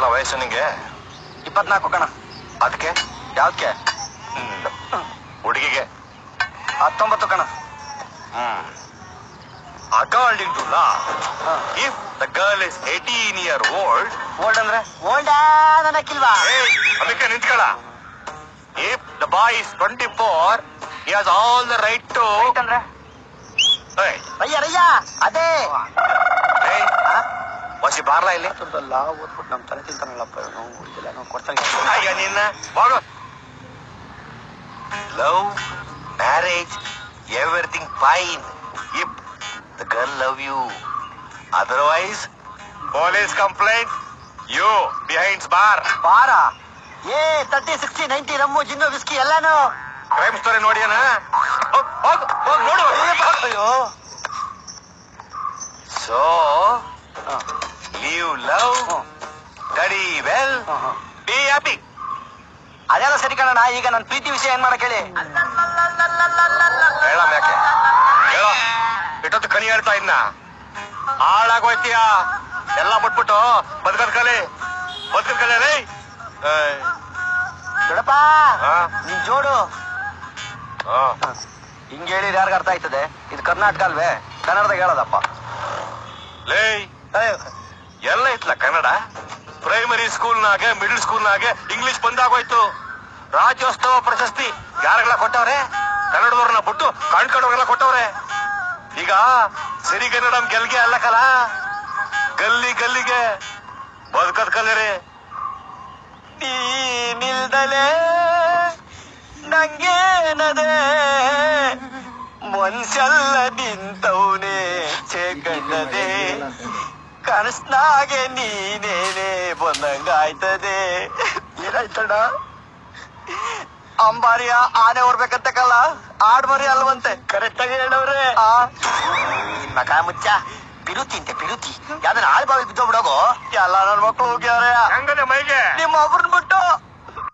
ಎಷ್ಟಲ ವಯಸ್ಸು ನಿಂಗೆ? 24 ಕಣ. ಅದಕ್ಕೆ ಯಾವ್ದಕ್ಕೆ? ಹುಡುಗಿಗೆ 19 ಕಣ. According to law, if the girl is 18 years old, old ಅಂದ್ರೆ ಓಲ್ಡಾ ನನಕ್ಕಿಲ್ವಾ? ಅದಕ್ಕೆ ನಿಂತ್ಕೊಳ್ಳ. If the boy is 24, he has all the right to. ಅಂದ್ರೆ ರಯ್ಯ ಅದೇ ವಸಿ ಬಾರ್ಲಾ ಇಲ್ಲಿ. ಲಾ ಓದ್ಬಿಟ್ಟು ನಮ್ ತಲೆ ತಿಂತಾನಲ್ಲಪ್ಪ ಇವನು. ಹುಡುಗಿಲ್ಲ ನಾವು ಕೊಡ್ತಾನೆ. ಅಯ್ಯ ನಿನ್ನ ಬಾಗ. Love, marriage, everything fine if the girl love you. Otherwise, police complaint, you behind bar. ಬಾರ 30, 60, 90 ರಮ್ಮು ಜಿನ್ನು ವಿಸ್ಕಿ ಎಲ್ಲಾನು. ಕ್ರೈಮ್ ಸ್ಟೋರಿ ನೋಡಿಯನ? ಹೋಗ್ ನೋಡು. ಅಯ್ಯೋ. So, live love, study well, be happy. ಅದೆಲ್ಲ ಸರಿ ಕಣಣ್ಣ. ಈಗ ನನ್ನ ಪ್ರೀತಿ ವಿಷಯ ಏನ್ ಮಾಡಕ್ ಹೇಳಿ? ಹೇಳ ಯಾಕೆ ಹೇಳ. ಇಟ್ಟೊತ್ತು ಕನಿ ಹೇಳ್ತಾ ಇನ್ನ ಹಾಳಾಗೋಯ್ತೀಯ. ಎಲ್ಲ ಬಿಟ್ಬಿಟ್ಟು ಬದುಕದ್ ಕಲೆ ರೈ. ದೊಡ್ಡಪ್ಪ ನಿನ್ ಜೋಡು ಹಿಂಗ್ ಹೇಳಿದ್ರೆ ಯಾರಿಗ ಅರ್ಥ ಆಯ್ತದೆ? ಇದು ಕರ್ನಾಟಕ ಅಲ್ವೇ? ಕನ್ನಡದಾಗ ಹೇಳೋದಪ್ಪ. ಲೇ ಎಲ್ಲ ಇತ್ಲ ಕನ್ನಡ. ಪ್ರೈಮರಿ ಸ್ಕೂಲ್ನಾಗೆ ಮಿಡಲ್ ಸ್ಕೂಲ್ನಾಗೆ ಇಂಗ್ಲಿಷ್ ಬಂದಾಗೋಯ್ತು. ರಾಜ್ಯೋತ್ಸವ ಪ್ರಶಸ್ತಿ ಯಾರಿಗೆಲ್ಲ ಕೊಟ್ಟವ್ರೆ? ಕನ್ನಡದವ್ರನ್ನ ಬಿಟ್ಟು ಕಾಣ್ಕೊಂಡವ್ರೆಲ್ಲ ಕೊಟ್ಟವ್ರೆ. ಈಗ ಸಿರಿಗನ್ನಡಂ ಗೆಲ್ಗೆ ಅಲ್ಲಕಲ್ಲ, ಗಲ್ಲಿಗೆ ಬದುಕದ್ ಕಲರೆ. ನೀನಿಲ್ದಲೇ ನಂಗೇನದೆ ಮನ್ಸೆಲ್ಲ ನಿಂತವನೇ ಚೇಕಣ್ಣದೆ. ಕನಸ್ನಾಗೆ ನೀನೇನೆ ಬಂದಂಗಾಯ್ತದೆ. ಏನಾಯ್ತಣ್ಣ? ಅಂಬಾರಿಯ ಆನೆ ಹೊರ್ಬೇಕಂತಕಲ್ಲ, ಆಡ್ಮರಿ ಅಲ್ವಂತೆ. ಕರೆಕ್ಟ್ ಆಗಿ ಹೇಳವ್ರೆ. ಮಕ ಮುಚ್ಚ. ಪಿರುತಿ ಅಂತೆ ಪಿರುತಿ. ಯಾವ್ದನ್ನ ಆಳ್ಬಾವಿ ಬಿದ್ದೋಗ್ಬಿಡೋಗೋ. ಎಲ್ಲ ನನ್ ಮಕ್ಳು ಹೋಗ್ಯಾರ ಹೆಂಗನೆ ಮೈಗೆ ನಿಮ್ಮ ಒಬ್ರನ್ ಬಿಟ್ಟು.